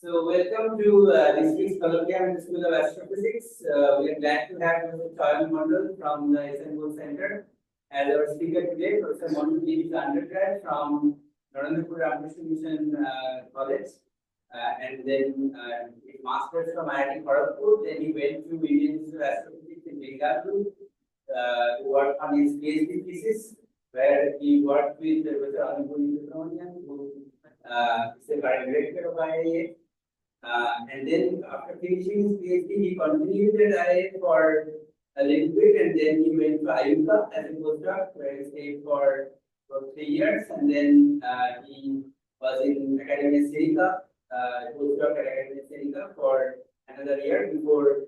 So welcome to this week's colloquium in the School of Astrophysics. We are glad to have Professor Charan Mondal from the SNGO Center as our speaker today. Professor Mondal is undergrad from Narendrapur Ramakrishna Mission College, and then his master's from IIT Kharagpur. Then he went to Indian Institute of Astrophysics in Bengaluru to work on his PhD thesis, where he worked with Professor Anupuri Subramanian, who is the current director of IIA. And then after finishing his PhD, he continued at IA for a little bit, and then he went to IUCA as a postdoc, where he stayed for 3 years, and then he was in Academia Sinica, postdoc at Academia Sinica for another year before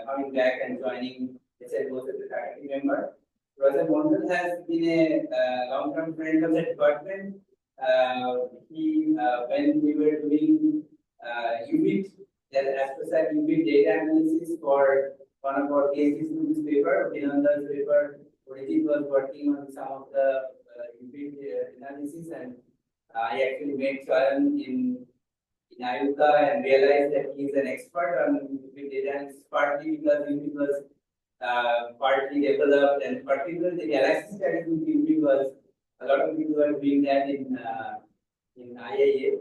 coming back and joining SNGO as a faculty member. Professor Mondal has been a long-term friend of the department. When we were doing UBIT, that AstroSat UBIT data analysis for one of our PhD students' paper, Vinanda's paper, Origin was working on some of the UBIT analysis, and I actually met Charan in IUCA and realized that he is an expert on UBIT data analysis, partly because UBIT was partly developed, and particularly the Galaxies study with UBIT was, a lot of people were doing that in IIA.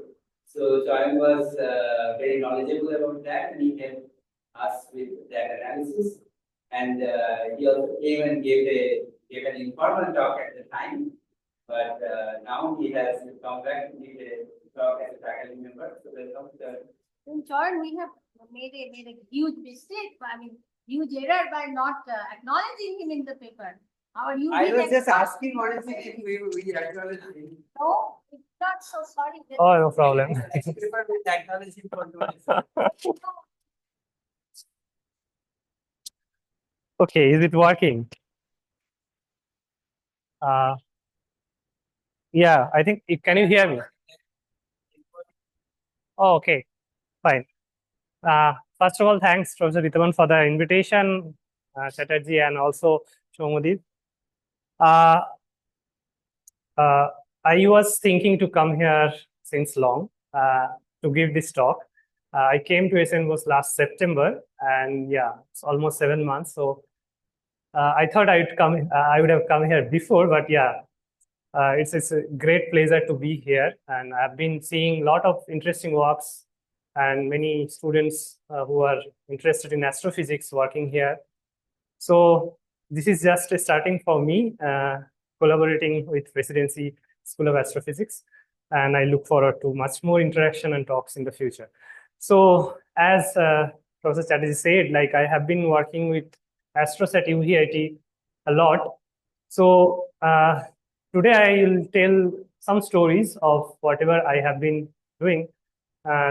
So Charan was very knowledgeable about that, and he helped us with that analysis. And he also came and gave an informal talk at the time, but now he has come back to give a talk as a faculty member. So welcome, Charan. In Charan, we have made a huge mistake. I mean, huge error by not acknowledging him in the paper. I was just asking what is it we acknowledge him. No, it's not so sorry. Oh, no problem. I prefer to acknowledge him for doing Okay, is it working? Yeah, I think, can you hear me? Oh, okay, fine. First of all, thanks, Professor Ritaman, for the invitation, Chatterjee, and also Shomodip. I was thinking to come here since long to give this talk. I came to SNGO last September, and yeah, it's almost 7 months. So I thought I would have come here before, but yeah, it's a great pleasure to be here. And I've been seeing a lot of interesting works and many students who are interested in astrophysics working here. So this is just a starting for me, collaborating with Residency School of Astrophysics, and I look forward to much more interaction and talks in the future. So as Professor Chatterjee said, like I have been working with AstroSat UVIT a lot. So today I will tell some stories of whatever I have been doing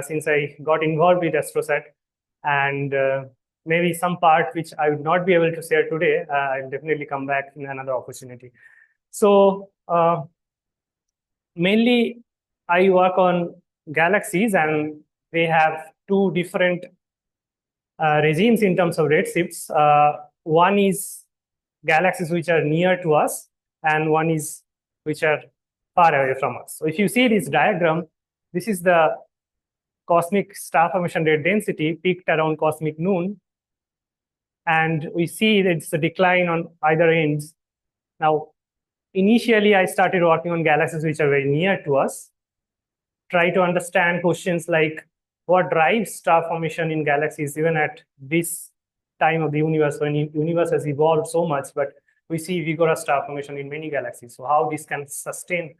since I got involved with AstroSat, and maybe some part which I would not be able to share today. I'll definitely come back in another opportunity. So mainly I work on galaxies, and they have two different regimes in terms of redshifts. One is galaxies which are near to us, and one is which are far away from us. So if you see this diagram, this is the cosmic star formation rate density peaked around cosmic noon, and we see that it's a decline on either ends. Now, initially, I started working on galaxies which are very near to us, try to understand questions like what drives star formation in galaxies even at this time of the universe, when the universe has evolved so much, but we see vigorous star formation in many galaxies. So how this can sustain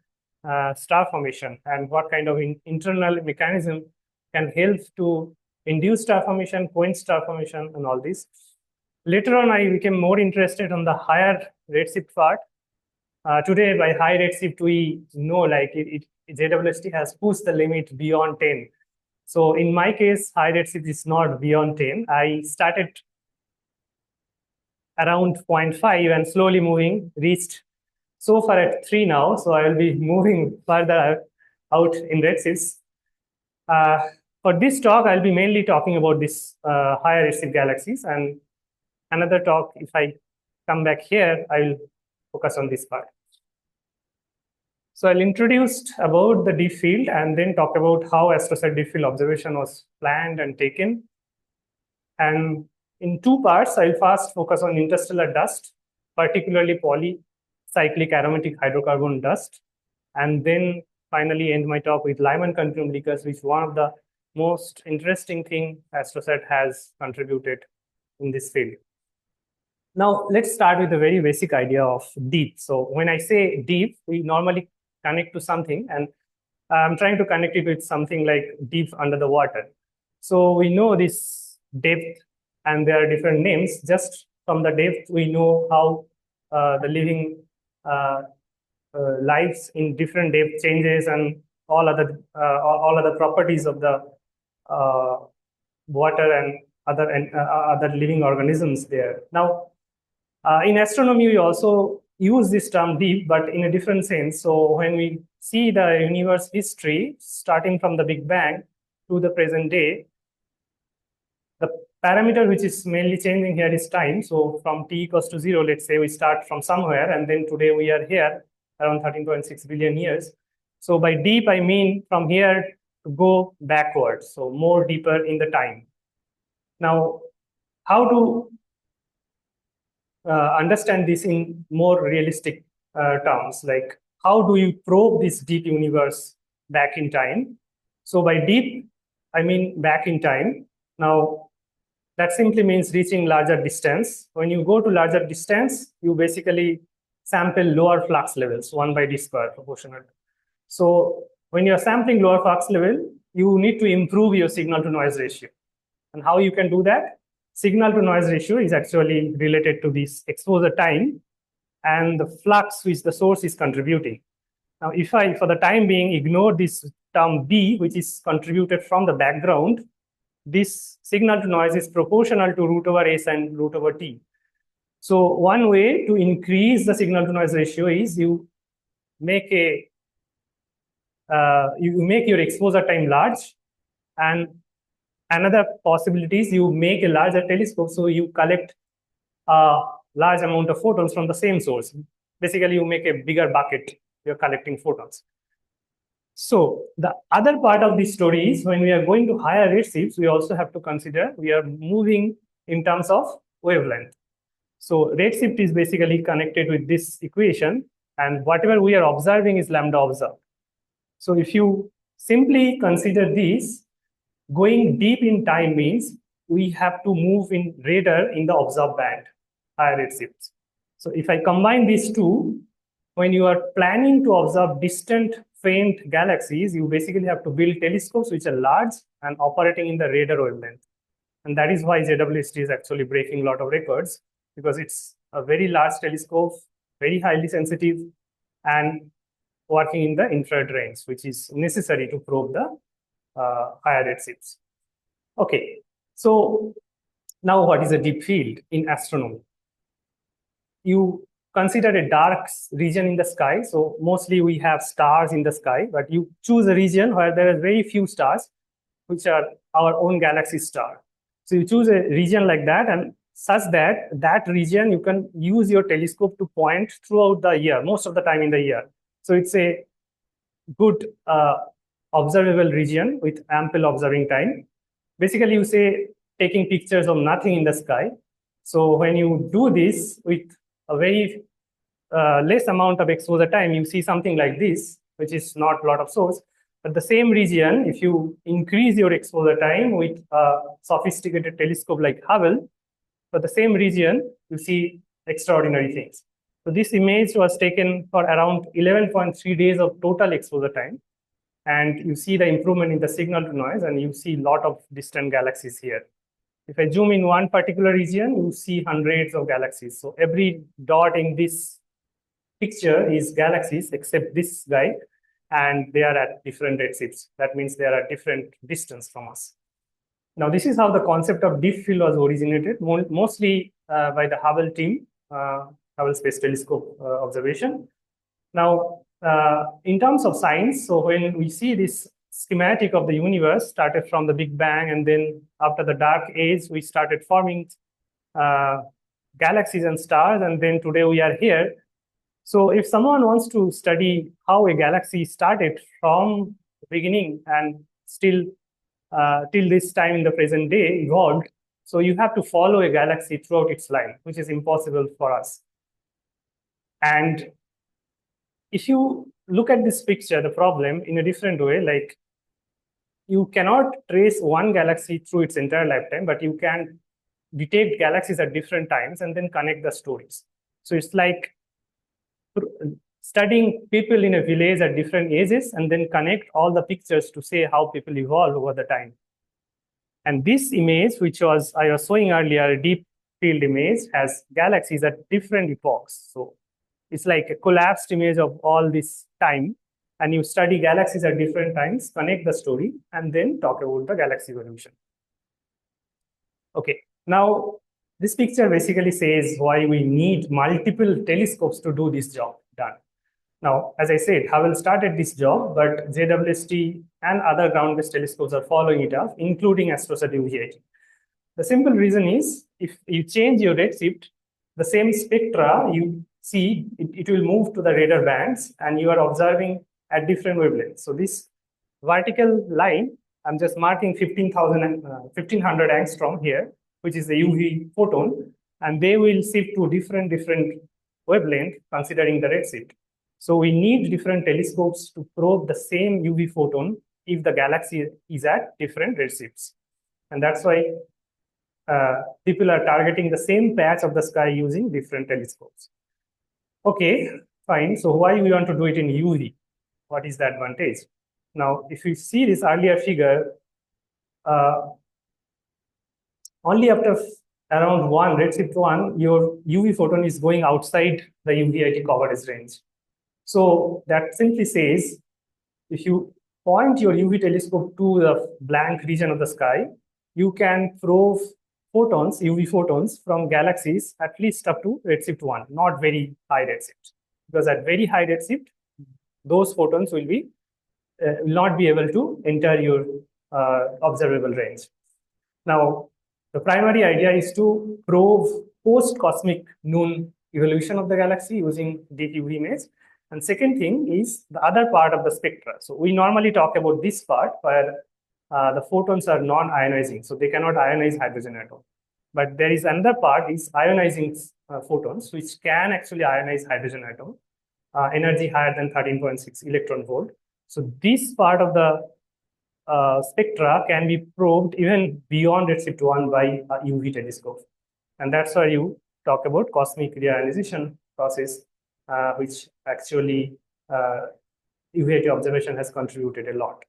star formation, and what kind of internal mechanism can help to induce star formation, point star formation, and all this. Later on, I became more interested on the higher redshift part. Today, by high redshift, we know like JWST has pushed the limit beyond 10. So in my case, high redshift is not beyond 10. I started around 0.5 and slowly moving, reached so far at 3 now. So I will be moving further out in redshifts. For this talk, I'll be mainly talking about this higher redshift galaxies, and another talk, if I come back here, I will focus on this part. So I'll introduce about the deep field and then talk about how AstroSat deep field observation was planned and taken. And in two parts, I'll first focus on interstellar dust, particularly polycyclic aromatic hydrocarbon dust, and then finally end my talk with Lyman continuum leakers, which is one of the most interesting thing AstroSat has contributed in this field. Now, let's start with a very basic idea of deep. So when I say deep, we normally connect to something, and I'm trying to connect it with something like deep under the water. So we know this depth, and there are different names. Just from the depth, we know how the living lives in different depth changes and all other properties of the water and other living organisms there. Now, in astronomy, we also use this term deep, but in a different sense. So when we see the universe history, starting from the Big Bang to the present day, the parameter which is mainly changing here is time. So from t equals to 0, let's say we start from somewhere, and then today we are here around 13.6 billion years. So by deep, I mean from here to go backwards, so more deeper in the time. Now, how to understand this in more realistic terms, like how do you probe this deep universe back in time? So by deep, I mean back in time. Now, that simply means reaching larger distance. When you go to larger distance, you basically sample lower flux levels, 1 by d square proportional. So when you're sampling lower flux level, you need to improve your signal to noise ratio. And how you can do that? Signal to noise ratio is actually related to this exposure time and the flux which the source is contributing. Now, if I, for the time being, ignore this term B, which is contributed from the background, this signal to noise is proportional to root over S and root over T. So one way to increase the signal to noise ratio is you make your exposure time large, and another possibility is you make a larger telescope, so you collect a large amount of photons from the same source. Basically, you make a bigger bucket, you're collecting photons. So the other part of this story is when we are going to higher redshifts, we also have to consider we are moving in terms of wavelength. So redshift is basically connected with this equation, and whatever we are observing is lambda observed. So if you simply consider this, going deep in time means we have to move in radar in the observed band, higher redshifts. So if I combine these two, when you are planning to observe distant faint galaxies, you basically have to build telescopes which are large and operating in the radar wavelength. And that is why JWST is actually breaking a lot of records, because it's a very large telescope, very highly sensitive, and working in the infrared range, which is necessary to probe the higher redshifts. Okay, so now what is a deep field in astronomy? You consider a dark region in the sky. So mostly we have stars in the sky, but you choose a region where there are very few stars, which are our own galaxy star. So you choose a region like that, and such that that region you can use your telescope to point throughout the year, most of the time in the year. So it's a good observable region with ample observing time. Basically, you say taking pictures of nothing in the sky. So when you do this with a very less amount of exposure time, you see something like this, which is not a lot of source. But the same region, if you increase your exposure time with a sophisticated telescope like Hubble, for the same region, you see extraordinary things. So this image was taken for around 11.3 days of total exposure time. And you see the improvement in the signal to noise, and you see a lot of distant galaxies here. If I zoom in one particular region, you see hundreds of galaxies. So every dot in this picture is galaxies except this guy, and they are at different redshifts. That means they are at different distance from us. Now, this is how the concept of deep field was originated, mostly by the Hubble team, Hubble Space Telescope observation. Now, in terms of science, so when we see this schematic of the universe started from the Big Bang, and then after the dark age, we started forming galaxies and stars, and then today we are here. So if someone wants to study how a galaxy started from the beginning and still till this time in the present day evolved, so you have to follow a galaxy throughout its life, which is impossible for us. And if you look at this picture, the problem in a different way, like you cannot trace one galaxy through its entire lifetime, but you can detect galaxies at different times and then connect the stories. So it's like studying people in a village at different ages and then connect all the pictures to say how people evolve over the time. And this image, which I was showing earlier, a deep field image, has galaxies at different epochs. So it's like a collapsed image of all this time. And you study galaxies at different times, connect the story, and then talk about the galaxy evolution. Okay, now this picture basically says why we need multiple telescopes to do this job done. Now, as I said, Hubble started this job, but JWST and other ground-based telescopes are following it up, including AstroSat UV-80. The simple reason is, if you change your redshift, the same spectra you see, it will move to the radar bands, and you are observing at different wavelengths. So this vertical line, I'm just marking 1500 angstrom here, which is the UV photon, and they will shift to different wavelength considering the redshift. So we need different telescopes to probe the same UV photon if the galaxy is at different redshifts. And that's why people are targeting the same patch of the sky using different telescopes. Okay, fine. So why we want to do it in UV? What is the advantage? Now, if you see this earlier figure, only after around redshift 1, your UV photon is going outside the UV-IT coverage range. So that simply says, if you point your UV telescope to the blank region of the sky, you can probe photons, UV photons from galaxies at least up to redshift 1, not very high redshift. Because at very high redshift, those photons will not be able to enter your observable range. Now, the primary idea is to probe post-cosmic noon evolution of the galaxy using deep UV image. And second thing is the other part of the spectra. So we normally talk about this part where the photons are non-ionizing, so they cannot ionize hydrogen atom. But there is another part is ionizing photons, which can actually ionize hydrogen atom, energy higher than 13.6 electron volt. So this part of the spectra can be probed even beyond redshift 1 by a UV telescope. And that's why you talk about cosmic reionization process, which actually UV-80 observation has contributed a lot.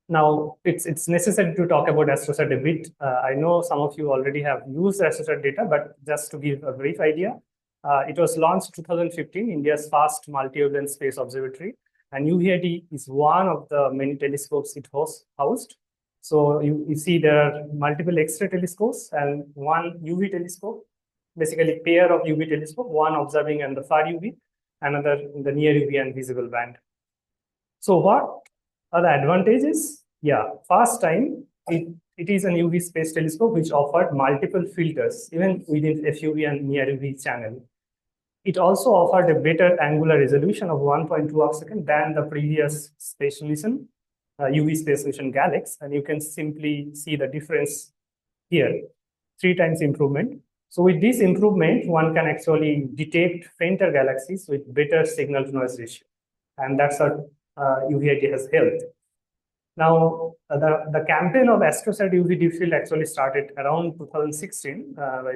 Now, it's necessary to talk about AstroSat a bit. I know some of you already have used AstroSat data, but just to give a brief idea, it was launched 2015, India's first multi-wavelength space observatory. And UV-80 is one of the many telescopes it housed. So you see there are multiple X-ray telescopes and one UV telescope, basically pair of UV telescope, one observing in the far UV, another in the near UV and visible band. So what are the advantages? Yeah, first time, it is an UV space telescope which offered multiple filters, even within FUV and near UV channel. It also offered a better angular resolution of 1.2 arcsecond than the previous space mission, UV space mission Galaxy, and you can simply see the difference here, 3 times improvement. So with this improvement, one can actually detect fainter galaxies with better signal to noise ratio, and that's what UV-80 has helped. Now, the campaign of AstroSat UV deep field actually started around 2016 by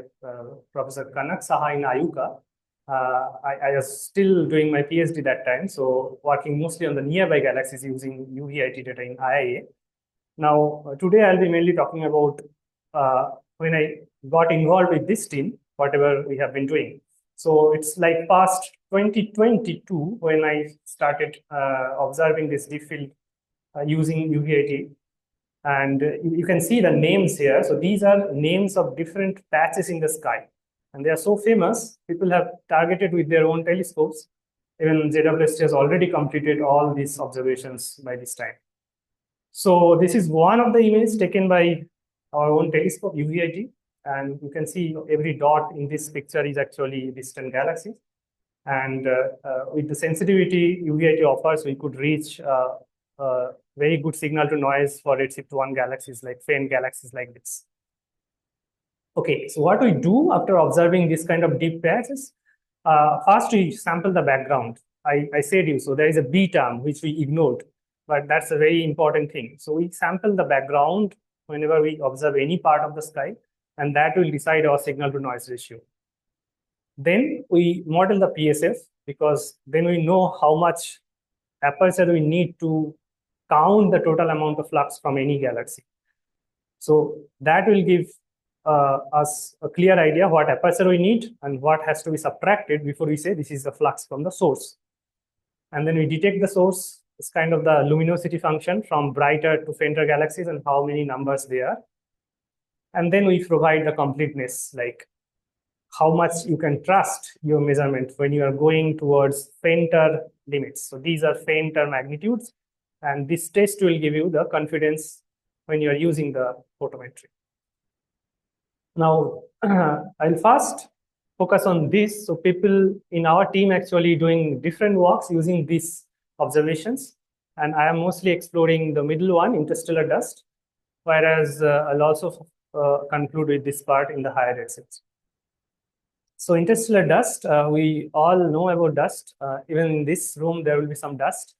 Professor Kanak Saha in Ayuka. I was still doing my PhD that time, so working mostly on the nearby galaxies using UV-IT data in IIA. Now, today I'll be mainly talking about when I got involved with this team, whatever we have been doing. So it's like past 2022 when I started observing this deep field using UV-80. And you can see the names here. So these are names of different patches in the sky. And they are so famous, people have targeted with their own telescopes. Even JWST has already completed all these observations by this time. So this is one of the images taken by our own telescope, UV-80. And you can see every dot in this picture is actually distant galaxies. And with the sensitivity UVIT offers, we could reach a very good signal to noise for redshift 1 galaxies, like faint galaxies like this. Okay, so what we do after observing this kind of deep patches, first we sample the background. I said you, so there is a B term which we ignored, but that's a very important thing. So we sample the background whenever we observe any part of the sky, and that will decide our signal to noise ratio. Then we model the PSF, because then we know how much aperture we need to count the total amount of flux from any galaxy. So that will give us a clear idea what aperture we need and what has to be subtracted before we say this is the flux from the source. And then we detect the source. It's kind of the luminosity function from brighter to fainter galaxies and how many numbers they are. And then we provide the completeness, like how much you can trust your measurement when you are going towards fainter limits. So these are fainter magnitudes, and this test will give you the confidence when you are using the photometry. Now, I'll first focus on this. So people in our team actually doing different works using these observations. And I am mostly exploring the middle one, interstellar dust, whereas I'll also conclude with this part in the higher redshifts. So interstellar dust, we all know about dust. Even in this room, there will be some dust.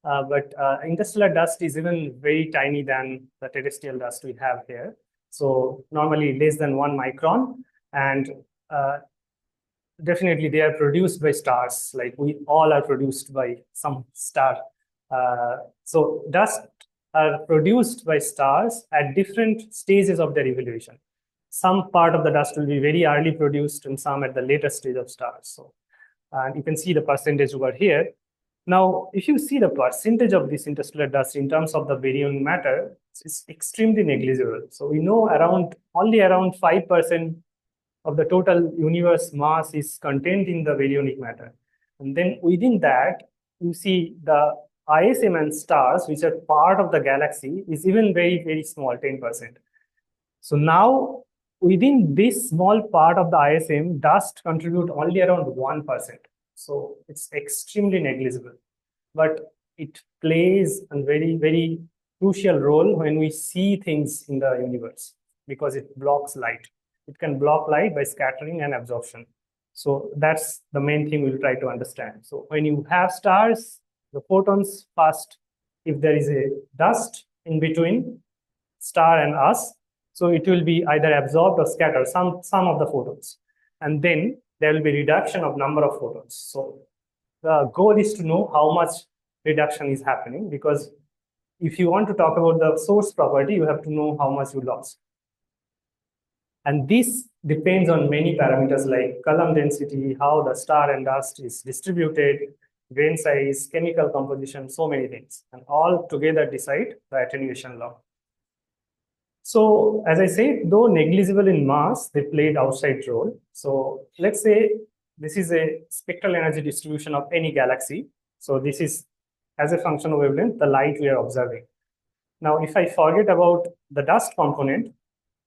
But interstellar dust is even very tiny than the terrestrial dust we have here. So normally less than 1 micron, and definitely they are produced by stars, like we all are produced by some star. So dust are produced by stars at different stages of their evolution. Some part of the dust will be very early produced and some at the later stage of stars. So you can see the percentage over here. Now, if you see the percentage of this interstellar dust in terms of the baryonic matter, it's extremely negligible. So we know only around 5% of the total universe mass is contained in the baryonic matter. And then within that, you see the ISM and stars, which are part of the galaxy, is even very, very small, 10%. So now, within this small part of the ISM, dust contribute only around 1%. So it's extremely negligible, but it plays a very, very crucial role when we see things in the universe, because it blocks light. It can block light by scattering and absorption. So that's the main thing we'll try to understand. So when you have stars, the photons first, if there is a dust in between star and us, so it will be either absorbed or scattered, some of the photons. And then there will be reduction of number of photons. So the goal is to know how much reduction is happening, because if you want to talk about the source property, you have to know how much you lost. And this depends on many parameters like column density, how the star and dust is distributed, grain size, chemical composition, so many things. And all together decide the attenuation law. So as I said, though negligible in mass, they played outside role. So let's say this is a spectral energy distribution of any galaxy. So this is, as a function of wavelength, the light we are observing. Now, if I forget about the dust component,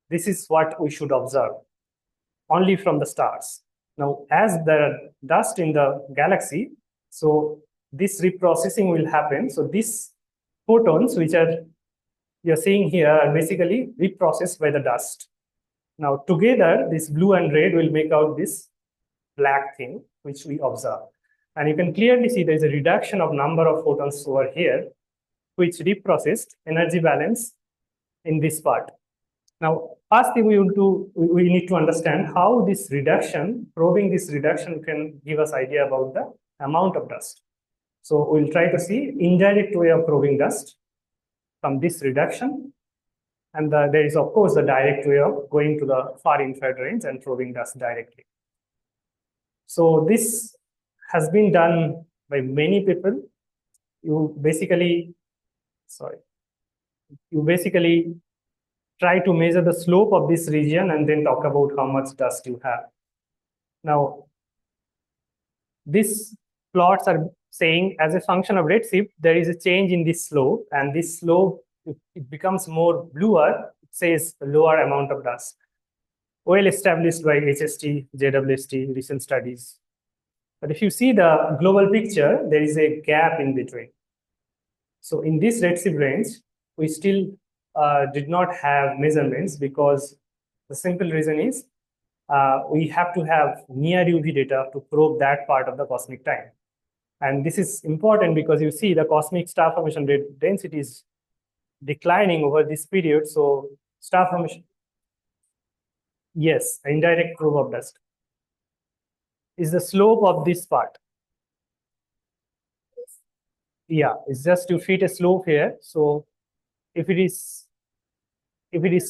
this is what we should observe, only from the stars. Now, as the dust in the galaxy, so this reprocessing will happen. So these photons, which are you're seeing here, are basically reprocessed by the dust. Now, together, this blue and red will make out this black thing, which we observe. And you can clearly see there's a reduction of number of photons over here, which reprocessed energy balance in this part. Now, first thing we need to understand how this reduction, probing this reduction, can give us idea about the amount of dust. So we'll try to see indirect way of probing dust from this reduction. And there is, of course, the direct way of going to the far infrared range and probing dust directly. So this has been done by many people. You basically try to measure the slope of this region and then talk about how much dust you have. Now, these plots are saying as a function of redshift, there is a change in this slope, and this slope, if it becomes more bluer, it says a lower amount of dust. Well established by HST, JWST, recent studies. But if you see the global picture, there is a gap in between. So in this redshift range, we still did not have measurements because the simple reason is we have to have near UV data to probe that part of the cosmic time. And this is important because you see the cosmic star formation density is declining over this period. So star formation, yes, indirect probe of dust is the slope of this part. Yeah, it's just you fit a slope here. So if it is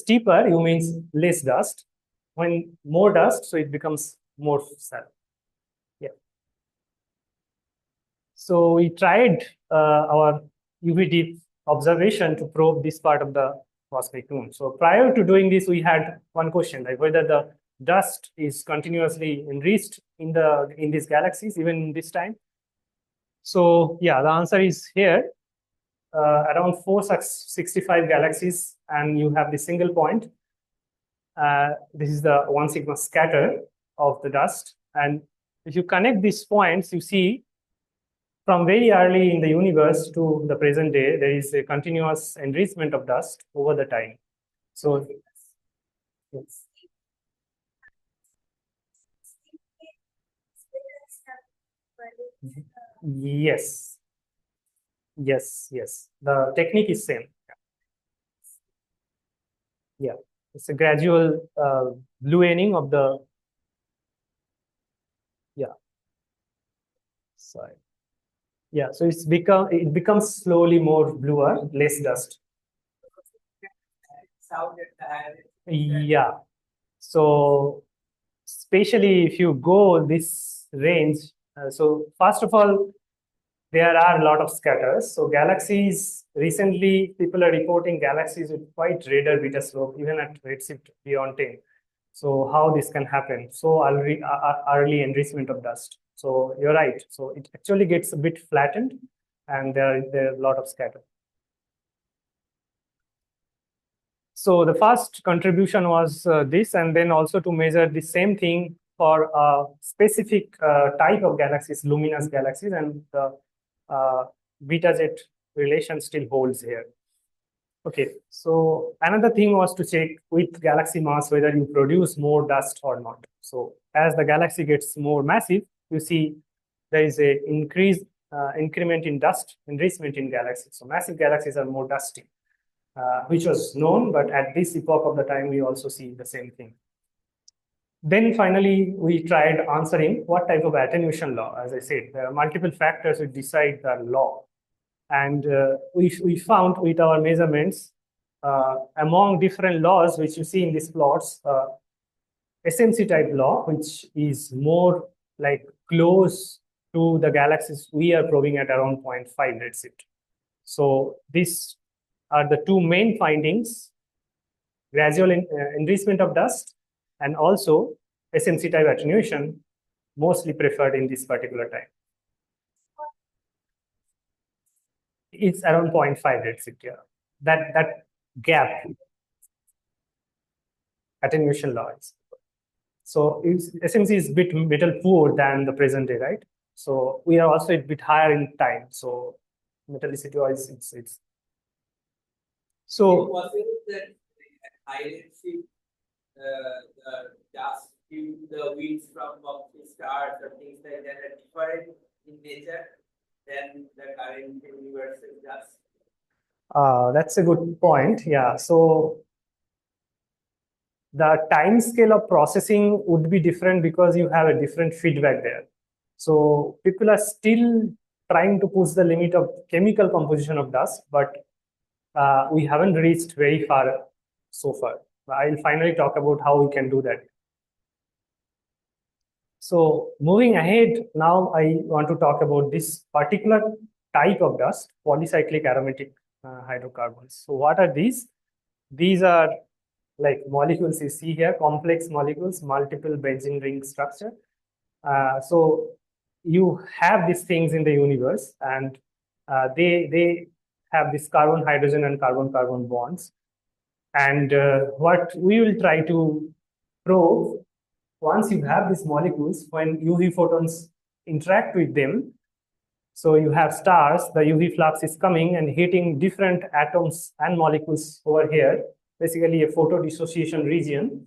steeper, you means less dust. When more dust, so it becomes more shallow. Yeah. So we tried our UV deep observation to probe this part of the cosmic moon. So prior to doing this, we had one question, like whether the dust is continuously enriched in these galaxies even in this time. So yeah, the answer is here. Around 465 galaxies, and you have the single point. This is the 1 sigma scatter of the dust. And if you connect these points, you see from very early in the universe to the present day, there is a continuous enrichment of dust over the time. So, yes. Yes. Yes, yes. The technique is same. Yeah, it's a gradual bluening of the. Yeah. Sorry. Yeah, so it becomes slowly more bluer, less dust. Yeah. So especially if you go this range, so first of all, there are a lot of scatters. So galaxies, recently people are reporting galaxies with quite radar beta slope, even at redshift beyond 10. So how this can happen? So early enrichment of dust. So you're right. So it actually gets a bit flattened and there are a lot of scatter. So the first contribution was this, and then also to measure the same thing for a specific type of galaxies, luminous galaxies, and the beta jet relation still holds here. Okay, so another thing was to check with galaxy mass whether you produce more dust or not. So as the galaxy gets more massive, you see there is a increment in dust enrichment in galaxies. So massive galaxies are more dusty. Which was known, but at this epoch of the time, we also see the same thing. Then finally, we tried answering what type of attenuation law. As I said, there are multiple factors which decide the law. And we found with our measurements, among different laws, which you see in these plots, SMC type law, which is more like close to the galaxies we are probing at around 0.5 redshift. So this are the two main findings: gradual enrichment of dust and also SMC type attenuation, mostly preferred in this particular time. It's around 0.5 redshift. Yeah. That gap, attenuation law is. So SMC is a bit metal poor than the present day, right? So we are also a bit higher in time. So metallicity wise, it's so. Was it that high redshift, the dust due to the winds from the stars or things like that are different in nature than the current universal dust? That's a good point. Yeah. So the time scale of processing would be different because you have a different feedback there. So people are still trying to push the limit of chemical composition of dust, but we haven't reached very far so far. I'll finally talk about how we can do that. So moving ahead, now I want to talk about this particular type of dust, polycyclic aromatic hydrocarbons. So what are these? These are like molecules you see here, complex molecules, multiple benzene ring structure. So you have these things in the universe, and they have this carbon, hydrogen, and carbon-carbon bonds. And what we will try to probe, once you have these molecules, when UV photons interact with them, so you have stars, the UV flux is coming and hitting different atoms and molecules over here, basically a photo dissociation region.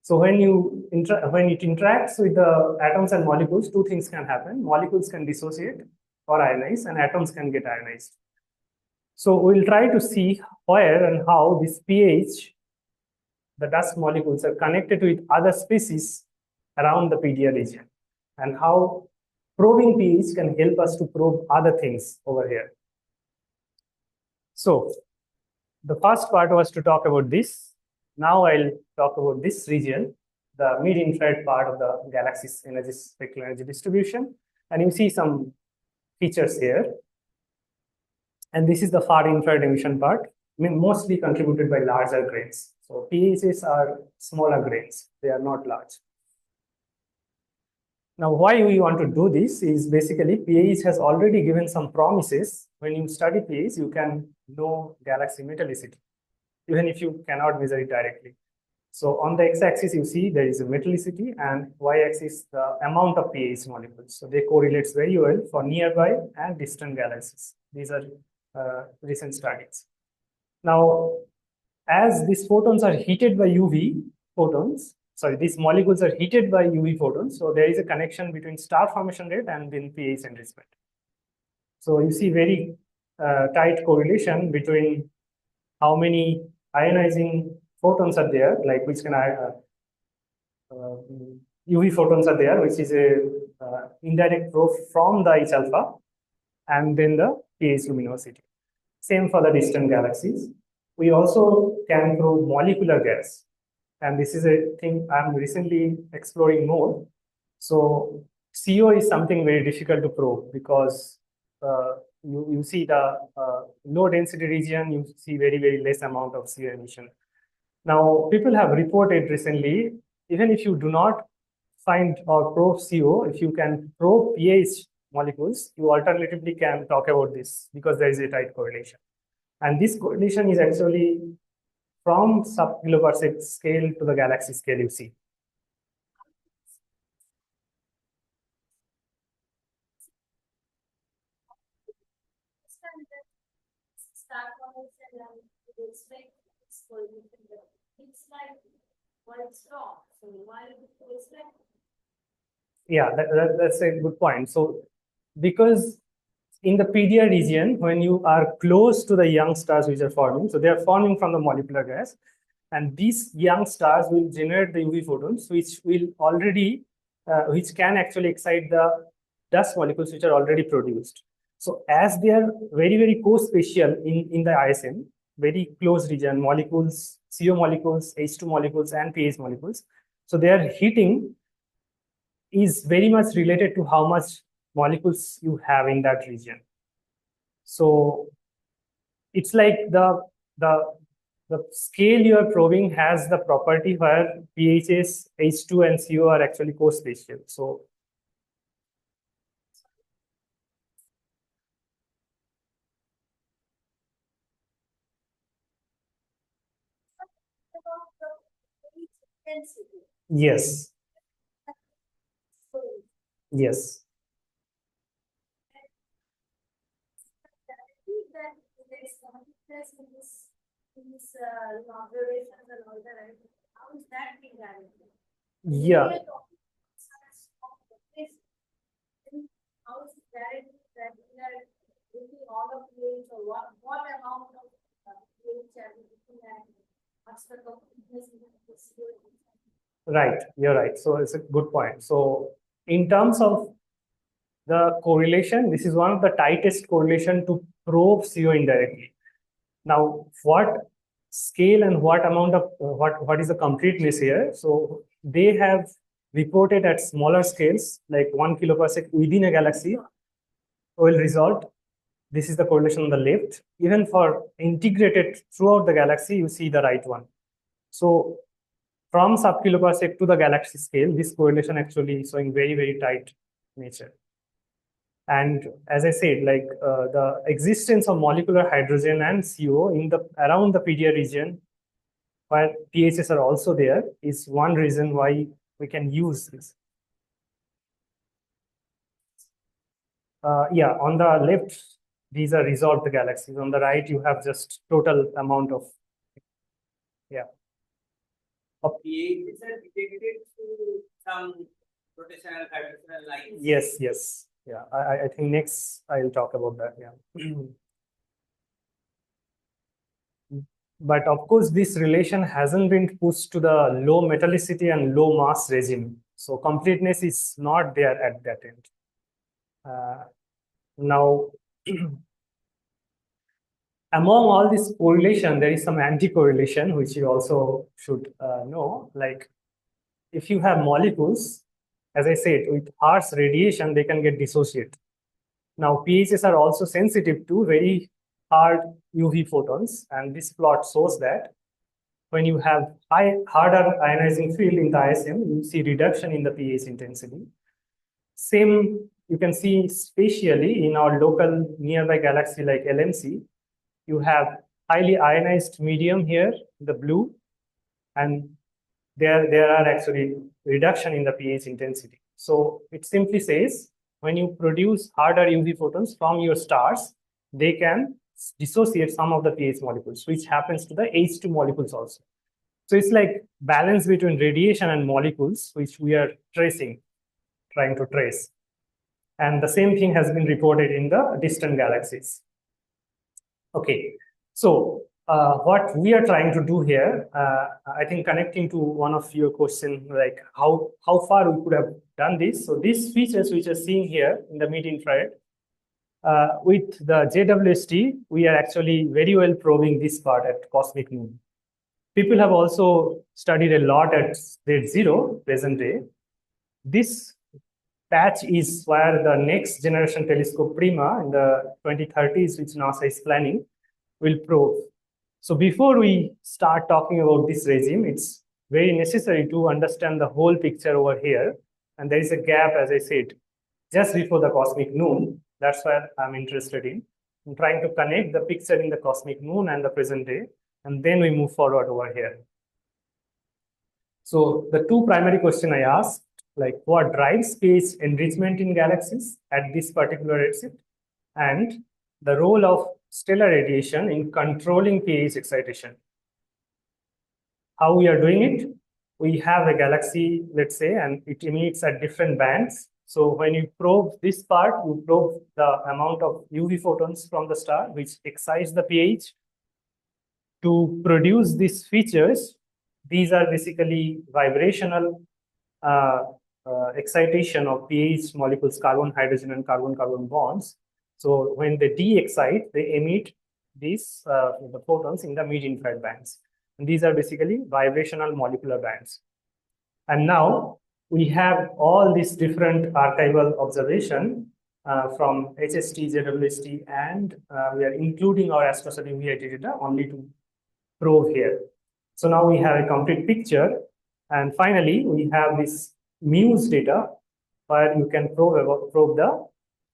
So when it interacts with the atoms and molecules, two things can happen. Molecules can dissociate or ionize, and atoms can get ionized. So we'll try to see where and how this pH, the dust molecules, are connected with other species around the PDA region, and how probing pH can help us to probe other things over here. So the first part was to talk about this. Now I'll talk about this region, the mid-infrared part of the galaxy's energy, spectral energy distribution. And you see some features here. And this is the far infrared emission part, mostly contributed by larger grains. So pHs are smaller grains, they are not large. Now, why we want to do this is basically pH has already given some promises. When you study pH, you can know galaxy metallicity, even if you cannot measure it directly. So on the x-axis, you see there is a metallicity, and y-axis the amount of pH molecules. So they correlate very well for nearby and distant galaxies. These are recent studies. Now, as these photons are heated by UV photons, these molecules are heated by UV photons, so there is a connection between star formation rate and then pH enrichment. So you see very tight correlation between how many ionizing photons are there, like which can UV photons are there, which is a indirect probe from the H alpha, and then the pH luminosity. Same for the distant galaxies. We also can probe molecular gas. And this is a thing I'm recently exploring more. So CO is something very difficult to probe because you see the low density region, you see very, very less amount of CO emission. Now, people have reported recently, even if you do not find or probe CO, if you can probe pH molecules, you alternatively can talk about this because there is a tight correlation. And this correlation is actually from sub-kiloparsec scale to the galaxy scale, you see. Yeah, that's a good point. So because in the PDA region, when you are close to the young stars which are forming, so they are forming from the molecular gas, and these young stars will generate the UV photons, which will already, which can actually excite the dust molecules which are already produced. So as they are very, very co-spatial in the ISM, very close region, molecules, CO molecules, H2 molecules, and pH molecules. So their heating is very much related to how much molecules you have in that region. So it's like the scale you are probing has the property where pHs, H2 and CO are actually co-spatial. So yes. Yes. Yeah. Right, you're right. So it's a good point. So in terms of the correlation, this is one of the tightest correlation to probe CO indirectly. Now, what scale and what amount of what is the completeness here? So they have reported at smaller scales, like 1 kiloparsec within a galaxy will result. This is the correlation on the left. Even for integrated throughout the galaxy, you see the right one. So from sub-kiloparsec to the galaxy scale, this correlation actually is showing very, very tight nature. And as I said, like the existence of molecular hydrogen and CO in the around the PDA region, where pHs are also there, is one reason why we can use this. Yeah, on the left, these are resolved galaxies. On the right, you have just total amount of, yeah. It's detected to some rotational, vibrational lines. Yes, yes. Yeah, I think next I'll talk about that. Yeah. But of course, this relation hasn't been pushed to the low metallicity and low mass regime. So completeness is not there at that end. Now, among all this correlation, there is some anti-correlation, which you also should know. Like, if you have molecules, as I said, with harsh radiation, they can get dissociated. Now, pHs are also sensitive to very hard UV photons, and this plot shows that when you have harder ionizing field in the ISM, you see reduction in the pH intensity. Same you can see spatially in our local nearby galaxy like LMC. You have highly ionized medium here, the blue, and there are actually reduction in the pH intensity. So it simply says when you produce harder UV photons from your stars, they can dissociate some of the pH molecules, which happens to the H2 molecules also. So it's like balance between radiation and molecules, which we are trying to trace. And the same thing has been reported in the distant galaxies. Okay, so what we are trying to do here, I think connecting to one of your questions, like how far we could have done this. So these features which are seen here in the mid-infrared, with the JWST, we are actually very well probing this part at cosmic noon. People have also studied a lot at Z0, present day. This patch is where the next generation telescope Prima in the 2030s, which NASA is planning, will probe. So before we start talking about this regime, it's very necessary to understand the whole picture over here. And there is a gap, as I said, just before the cosmic noon. That's what I'm interested in. I'm trying to connect the picture in the cosmic noon and the present day, and then we move forward over here. So the two primary questions I asked, like what drives pH enrichment in galaxies at this particular redshift, and the role of stellar radiation in controlling pH excitation. How we are doing it? We have a galaxy, let's say, and it emits at different bands. So when you probe this part, you probe the amount of UV photons from the star, which excites the pH. To produce these features, these are basically vibrational excitation of pH molecules, carbon, hydrogen, and carbon-carbon bonds. So when they de-excite, they emit these the photons in the mid-infrared bands. And these are basically vibrational molecular bands. And now we have all these different archival observation from HST, JWST, and we are including our AstroSat UV data only to probe here. So now we have a complete picture. And finally, we have this Muse data where you can probe the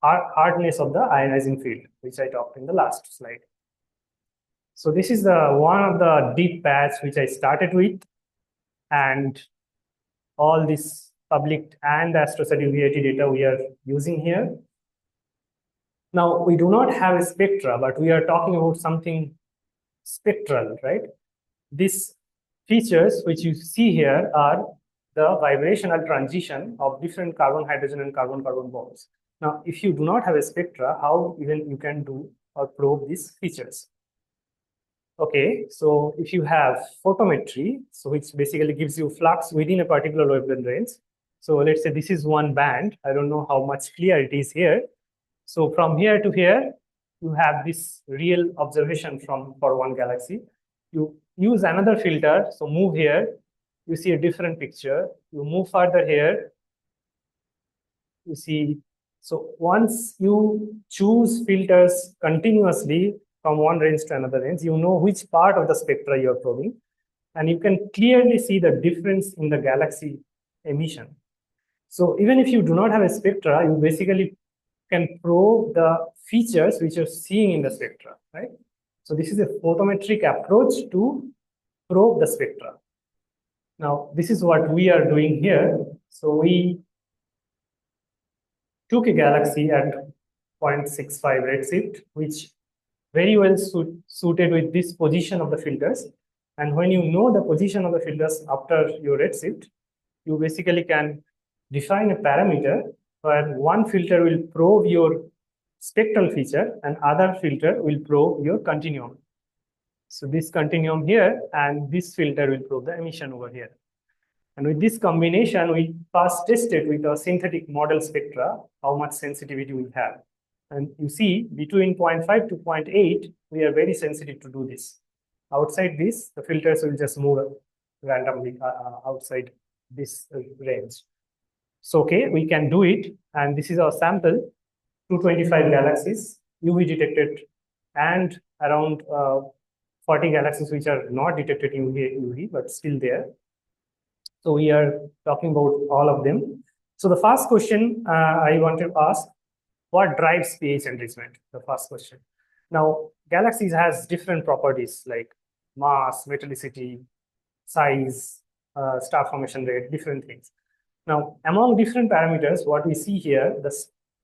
hardness of the ionizing field, which I talked in the last slide. So this is the one of the deep patch which I started with, and all this public and the AstroSat UV data we are using here. Now we do not have a spectra, but we are talking about something spectral, right? These features which you see here are the vibrational transition of different carbon, hydrogen, and carbon-carbon bonds. Now, if you do not have a spectra, how even you can do or probe these features? Okay, so if you have photometry, so which basically gives you flux within a particular wavelength range. So let's say this is one band. I don't know how much clear it is here. So from here to here, you have this real observation for one galaxy. You use another filter, so move here, you see a different picture. You move further here, you see. So once you choose filters continuously from one range to another range, you know which part of the spectra you're probing, and you can clearly see the difference in the galaxy emission. So even if you do not have a spectra, you basically can probe the features which you're seeing in the spectra, right? So this is a photometric approach to probe the spectra. Now, this is what we are doing here. So we took a galaxy at 0.65 redshift, which very well suited with this position of the filters. And when you know the position of the filters after your redshift, you basically can define a parameter where one filter will probe your spectral feature and other filter will probe your continuum. So this continuum here and this filter will probe the emission over here. And with this combination, we first tested with a synthetic model spectra how much sensitivity we have. And you see between 0.5 to 0.8, we are very sensitive to do this. Outside this, the filters will just move randomly outside this range. So, okay, we can do it. And this is our sample, 225 galaxies, UV detected, and around 40 galaxies which are not detected UV, but still there. So we are talking about all of them. So the first question I want to ask, what drives pH enrichment? The first question. Now, galaxies has different properties like mass, metallicity, size, star formation rate, different things. Now, among different parameters, what we see here, the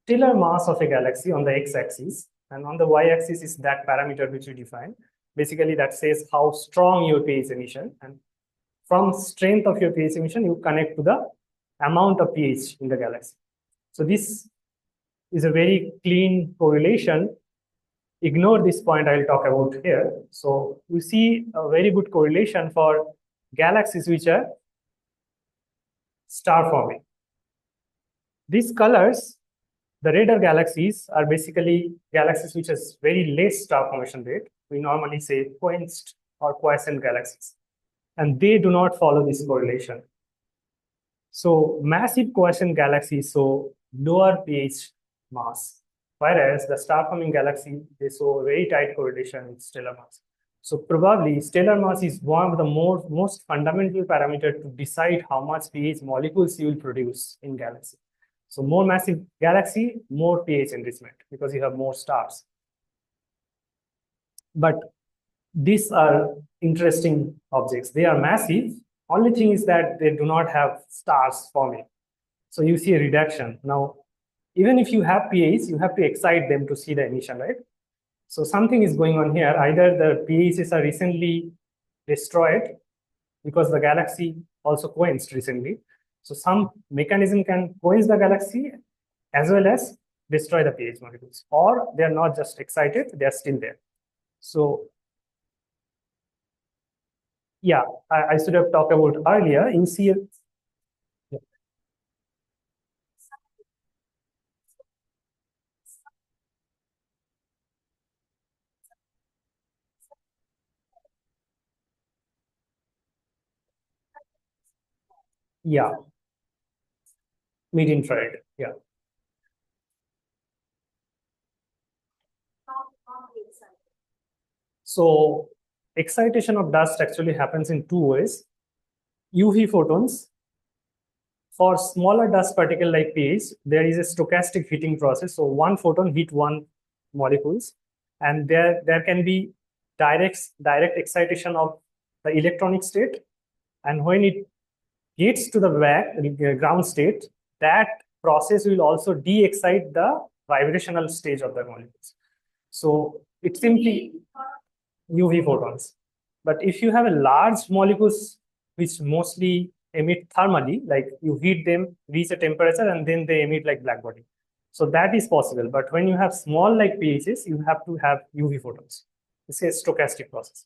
stellar mass of a galaxy on the x-axis, and on the y-axis is that parameter which we define. Basically, that says how strong your pH emission, and from strength of your pH emission, you connect to the amount of pH in the galaxy. So this is a very clean correlation. Ignore this point I'll talk about here. So you see a very good correlation for galaxies which are star forming. These colors, the redder galaxies are basically galaxies which has very less star formation rate. We normally say quenched or quiescent galaxies, and they do not follow this correlation. So massive quiescent galaxies show lower pH mass, whereas the star forming galaxy, they show a very tight correlation with stellar mass. So probably stellar mass is one of the most fundamental parameter to decide how much pH molecules you will produce in galaxy. So more massive galaxy, more pH enrichment because you have more stars. But these are interesting objects. They are massive. Only thing is that they do not have stars forming. So you see a reduction. Now, even if you have pH, you have to excite them to see the emission, right? So something is going on here. Either the pHs are recently destroyed because the galaxy also quenched recently. So some mechanism can quench the galaxy as well as destroy the pH molecules, or they are not just excited, they are still there. So yeah, I should have talked about earlier. You see, yeah, mid-infrared, yeah. So excitation of dust actually happens in two ways. UV photons. For smaller dust particle like pH, there is a stochastic heating process. So one photon heat one molecules, and there can be direct excitation of the electronic state. And when it gets to the ground state, that process will also de-excite the vibrational stage of the molecules. So it's simply UV photons. But if you have a large molecules which mostly emit thermally, like you heat them, reach a temperature, and then they emit like black body. So that is possible. But when you have small like pHs, you have to have UV photons. This is a stochastic process.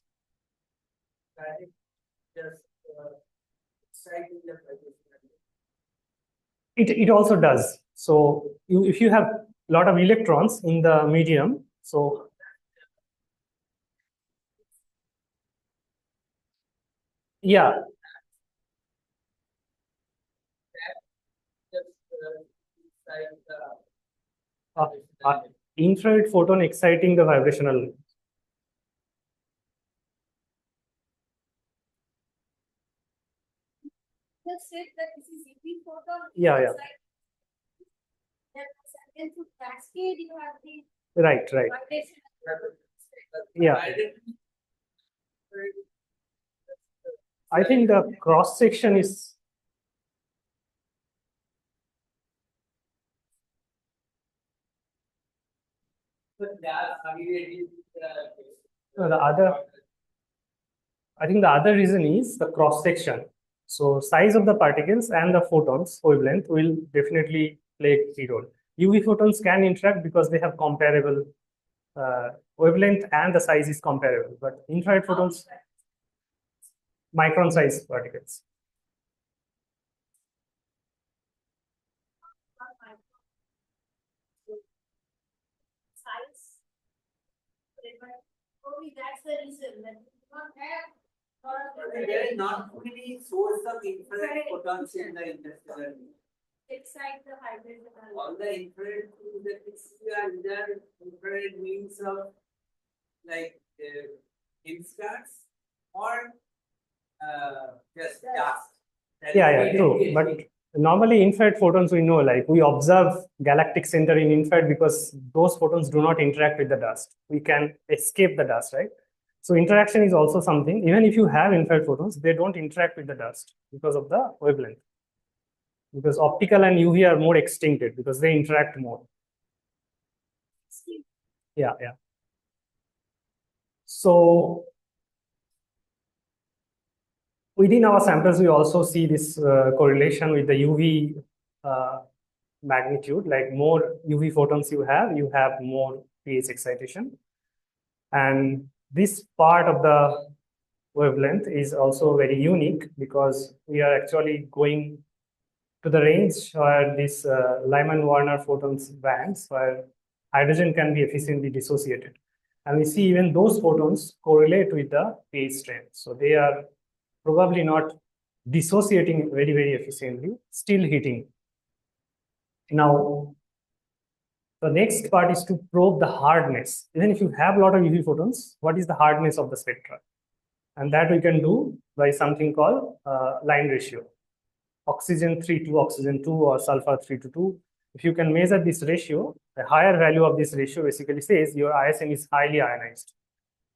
It also does. So if you have a lot of electrons in the medium, so yeah. Infrared photon exciting the vibrational. Just said that this is UV photon. Yeah, yeah. And to cascade, you have the Right. Yeah. I think the cross section is. I think the other reason is the cross section. So size of the particles and the photons wavelength will definitely play a key role. UV photons can interact because they have comparable wavelength and the size is comparable, but infrared photons, micron size particles. Size. Probably that's the reason that we do not have. There is not many source of infrared photons in the interstellar. Excite the hydrogen. All the infrared things that we see are either infrared means of like stars or just dust. Yeah, true. But normally infrared photons we know, like we observe galactic center in infrared because those photons do not interact with the dust. We can escape the dust, right? So interaction is also something. Even if you have infrared photons, they don't interact with the dust because of the wavelength. Because optical and UV are more extincted because they interact more. Yeah. So within our samples, we also see this correlation with the UV magnitude. Like more UV photons you have more pH excitation. And this part of the wavelength is also very unique because we are actually going to the range where this Lyman-Warner photons bands where hydrogen can be efficiently dissociated. And we see even those photons correlate with the pH strength. So they are probably not dissociating very, very efficiently, still heating. Now, the next part is to probe the hardness. Even if you have a lot of UV photons, what is the hardness of the spectra? And that we can do by something called line ratio. Oxygen 3 to oxygen 2 or sulfur 3 to 2. If you can measure this ratio, the higher value of this ratio basically says your ISM is highly ionized.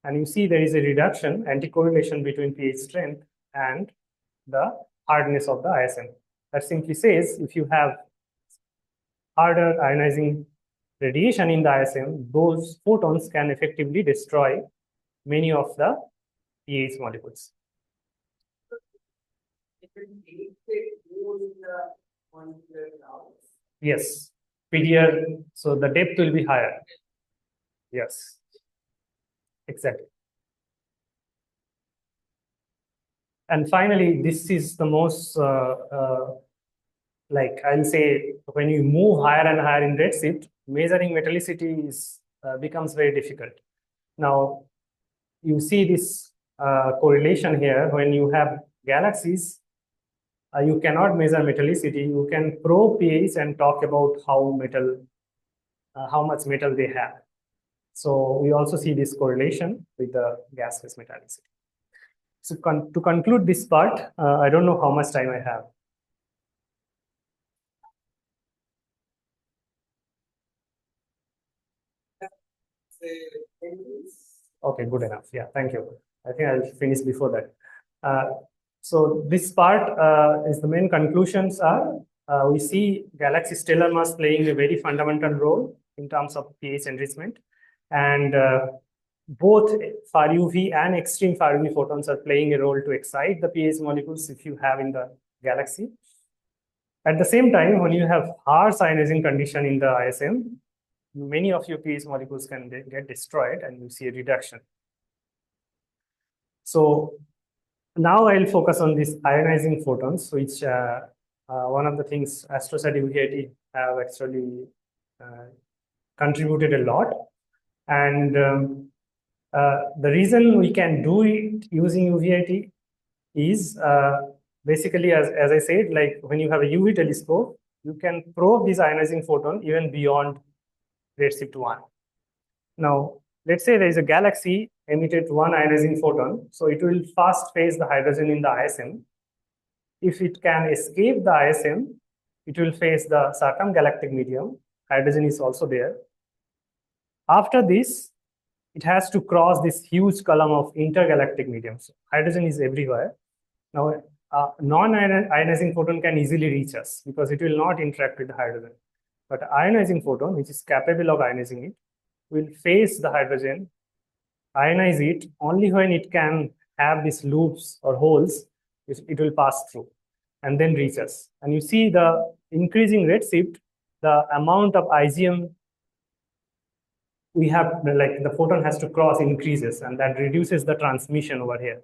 And you see there is a reduction, anti-correlation between pH strength and the hardness of the ISM. That simply says if you have harder ionizing radiation in the ISM, those photons can effectively destroy many of the pH molecules. Yes, PDR, so the depth will be higher. Yes, exactly. And finally, this is the most, like I'll say, when you move higher and higher in redshift, measuring metallicity is, becomes very difficult. Now, you see this correlation here when you have galaxies. You cannot measure metallicity. You can probe pH and talk about how much metal they have. So we also see this correlation with the gas-phase metallicity. So to conclude this part, I don't know how much time I have. Okay, good enough. Yeah, thank you. I think I'll finish before that. So this part is the main conclusions are we see galaxy stellar mass playing a very fundamental role in terms of pH enrichment, and both far UV and extreme far UV photons are playing a role to excite the pH molecules if you have in the galaxy. At the same time, when you have harsh ionizing condition in the ISM, many of your pH molecules can get destroyed and you see a reduction. So now I'll focus on these ionizing photons, which one of the things AstroSat UVIT have actually contributed a lot. And the reason we can do it using UVIT is basically, as I said, like when you have a UV telescope, you can probe this ionizing photon even beyond redshift 1. Now, let's say there is a galaxy emitted one ionizing photon, so it will first phase the hydrogen in the ISM. If it can escape the ISM, it will phase the circumgalactic medium. Hydrogen is also there. After this, it has to cross this huge column of intergalactic mediums. Hydrogen is everywhere. Now, non-ionizing photon can easily reach us because it will not interact with the hydrogen. But ionizing photon, which is capable of ionizing it, will phase the hydrogen ionize it, only when it can have these loops or holes, it will pass through and then reach us. And you see the increasing redshift, the amount of IgM we have, like the photon has to cross increases, and that reduces the transmission over here.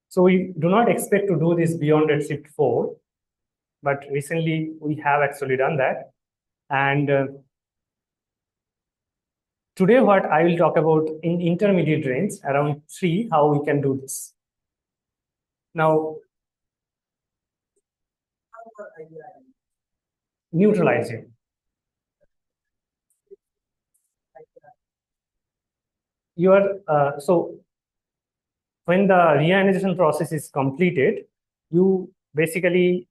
So we do not expect to do this beyond redshift 4, but recently we have actually done that. And today what I will talk about in intermediate range around 3, how we can do this. Now, neutralizing. So when the reionization process is completed, you basically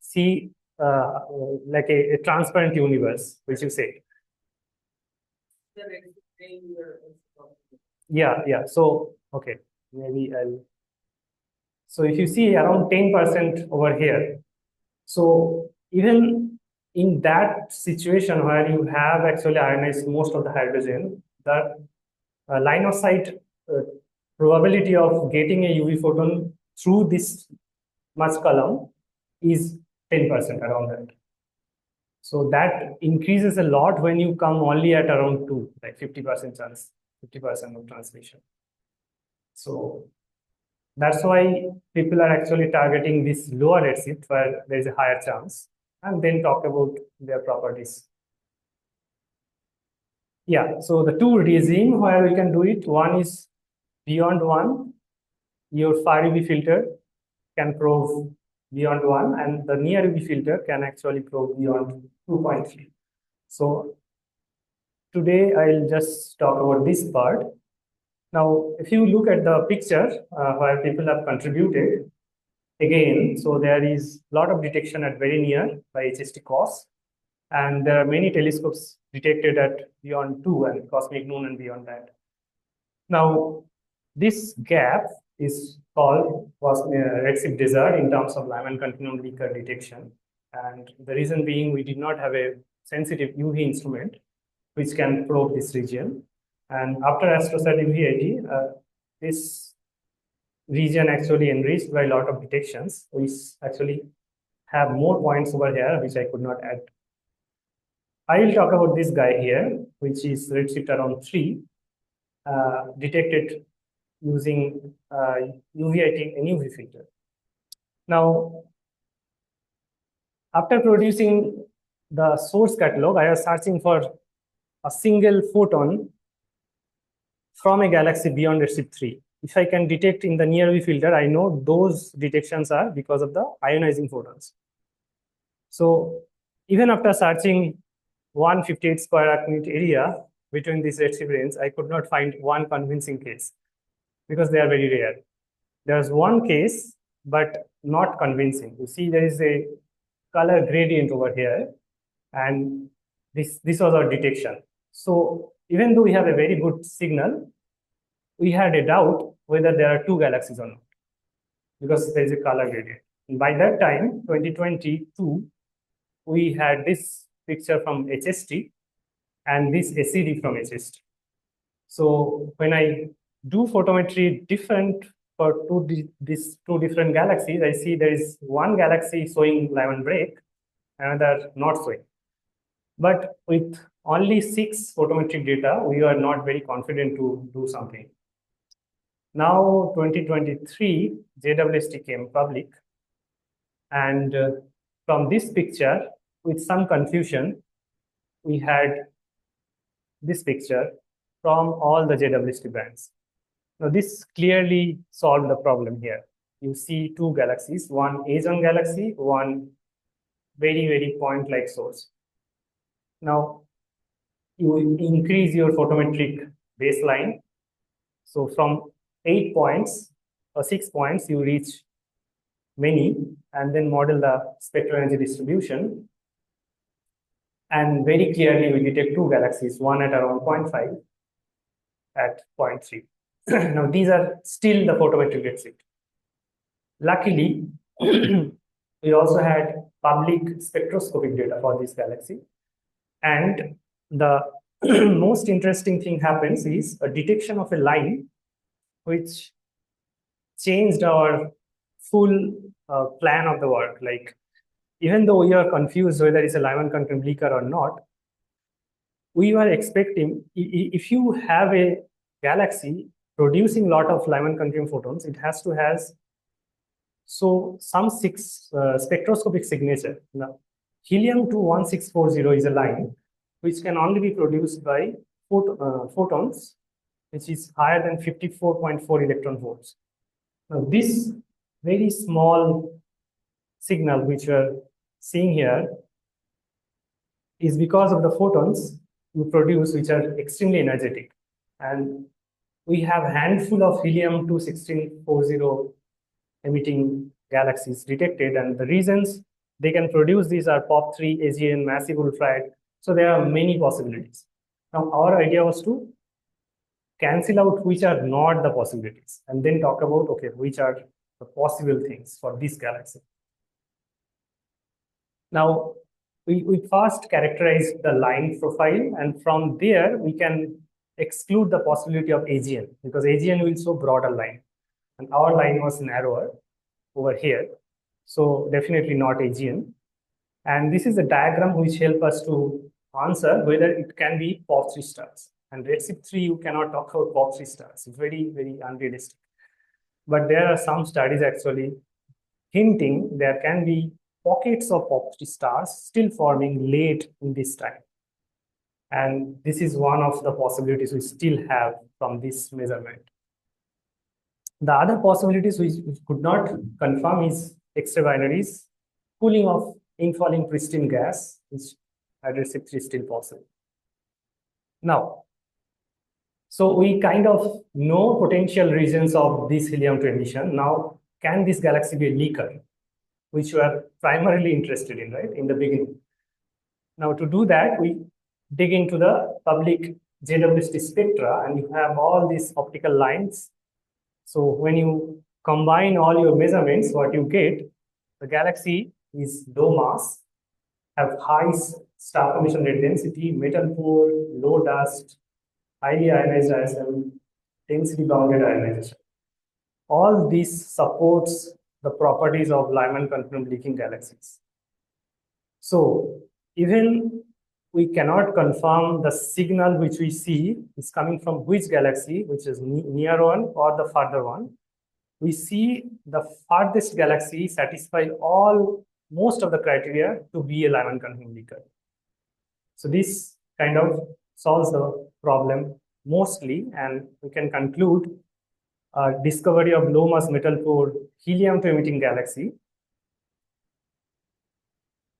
see like a transparent universe, which you say. Yeah. So, okay, maybe I'll. So if you see around 10% over here, so even in that situation where you have actually ionized most of the hydrogen, the line of sight probability of getting a UV photon through this much column is 10% around that. So that increases a lot when you come only at around 2, like 50% chance, 50% of transmission. So that's why people are actually targeting this lower redshift where there is a higher chance, and then talk about their properties. Yeah, so the two regime where we can do it, one is beyond 1, your far UV filter can probe beyond 1, and the near UV filter can actually probe beyond 2.3. So today I'll just talk about this part. Now, if you look at the picture where people have contributed, again, so there is a lot of detection at very near by HST COS, and there are many telescopes detected at beyond 2 and cosmic noon and beyond that. Now, this gap is called redshift desert in terms of Lyman continuum leaker detection. And the reason being, we did not have a sensitive UV instrument which can probe this region. And after AstroSat UVIT, this region actually enriched by a lot of detections. We actually have more points over here, which I could not add. I will talk about this guy here, which is redshift around 3, detected using UVIT and UV filter. Now, after producing the source catalog, I was searching for a single photon from a galaxy beyond redshift 3. If I can detect in the near UV filter, I know those detections are because of the ionizing photons. So even after searching 158 square arc minute area between these redshift range, I could not find one convincing case because they are very rare. There's one case, but not convincing. You see, there is a color gradient over here, and this was our detection. So even though we have a very good signal, we had a doubt whether there are 2 galaxies or not, because there is a color gradient. And by that time, 2022, we had this picture from HST and this ACD from HST. So when I do photometry different for these two different galaxies, I see there is one galaxy showing Lyman break, another not showing. But with only 6 photometric data, we are not very confident to do something. Now, 2023, JWST came public. And from this picture, with some confusion, we had this picture from all the JWST bands. Now, this clearly solved the problem here. You see 2 galaxies, one edge-on galaxy, one very, very point-like source. Now, you increase your photometric baseline. So from 8 points or 6 points, you reach many, and then model the spectral energy distribution. And very clearly, we detect 2 galaxies, one at around 0.5, at 0.3. Now, these are still the photometric redshift. Luckily, we also had public spectroscopic data for this galaxy. And the most interesting thing happens is a detection of a line which changed our full plan of the work. Like, even though we are confused whether it's a Lyman Continuum leaker or not, we were expecting, if you have a galaxy producing a lot of Lyman Continuum photons, it has to has some spectroscopic signature. Now, helium-21640 is a line which can only be produced by photons, which is higher than 54.4 electron volts. Now, this very small signal which we are seeing here is because of the photons we produce, which are extremely energetic. And we have a handful of helium-21640 emitting galaxies detected, and the reasons they can produce these are POP3, AGN, massive ultralight. So there are many possibilities. Now, our idea was to cancel out which are not the possibilities and then talk about, okay, which are the possible things for this galaxy. Now, we first characterize the line profile, and from there we can exclude the possibility of AGN, because AGN will show broader line and our line was narrower over here. So definitely not AGN. And this is a diagram which helps us to answer whether it can be POP3 stars. And Redshift 3, you cannot talk about POP3 stars. It's very, very unrealistic. But there are some studies actually hinting there can be pockets of POP3 stars still forming late in this time. And this is one of the possibilities we still have from this measurement. The other possibilities which we could not confirm is extra-binaries, cooling of infalling pristine gas, which at Redshift 3 is still possible. Now, so we kind of know potential regions of this helium-2 emission. Now, can this galaxy be a leaker, which we are primarily interested in, right, in the beginning? Now, to do that, we dig into the public JWST spectra, and you have all these optical lines. So when you combine all your measurements, what you get, the galaxy is low mass, have high star formation rate density, metal poor, low dust, highly ionized ISM, density bounded ionization. All this supports the properties of Lyman Continuum leaking galaxies. So even we cannot confirm the signal which we see is coming from which galaxy, which is near one or the farther one. We see the farthest galaxy satisfy most of the criteria to be a Lyman Continuum leaker. So this kind of solves the problem mostly, and we can conclude discovery of low mass metal poor helium-2 emitting galaxy,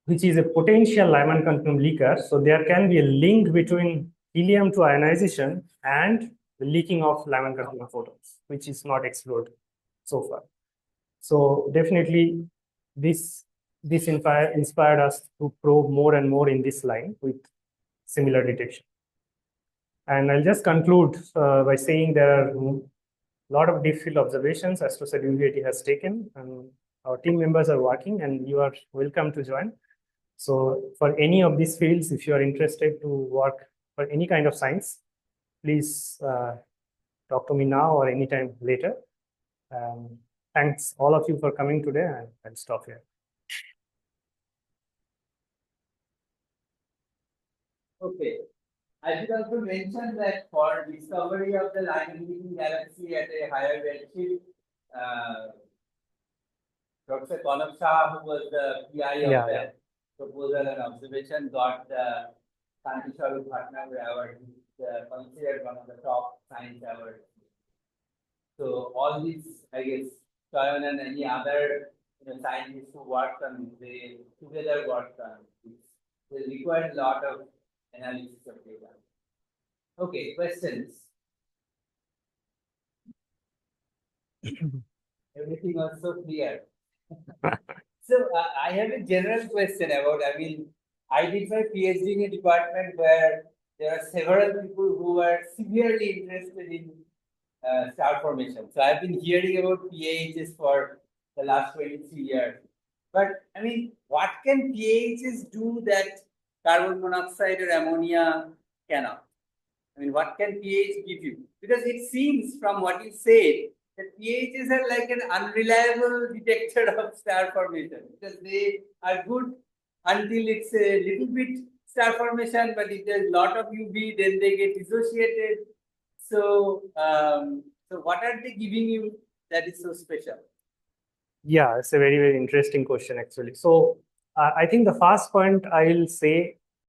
which is a potential Lyman Continuum leaker. So there can be a link between helium-2 ionization and the leaking of Lyman Continuum photons, which is not explored so far. So definitely this inspired us to probe more and more in this line with similar detection. And I'll just conclude by saying there are a lot of deep field observations AstroSat UVAT has taken, and our team members are working, and you are welcome to join. So for any of these fields, if you are interested to work for any kind of science, please talk to me now or anytime later. Thanks all of you for coming today, and I'll stop here. Okay. I should also mention that for discovery of the Lyman leaking galaxy at a higher redshift, Dr. Konab Shah, who was the PI of that proposal and observation, got the Shanti Swarup Bhatnagar Award, considered one of the top science awards. So all these, I guess, Chayan and any other scientists who worked on, they together worked on this. They required a lot of analysis of data. Okay, questions? Everything was so clear. So I have a general question about, I did my PhD in a department where there are several people who were severely interested in star formation. So I've been hearing about PAHs for the last 23 years. But what can PAHs do that carbon monoxide or ammonia cannot? I mean, what can pH give you? Because it seems from what you said that pHs are like an unreliable detector of star formation, because they are good until it's a little bit star formation, but if there's a lot of UV, then they get dissociated. So, so what are they giving you that is so special? Yeah, it's a very, very interesting question actually. So I think the first point I will say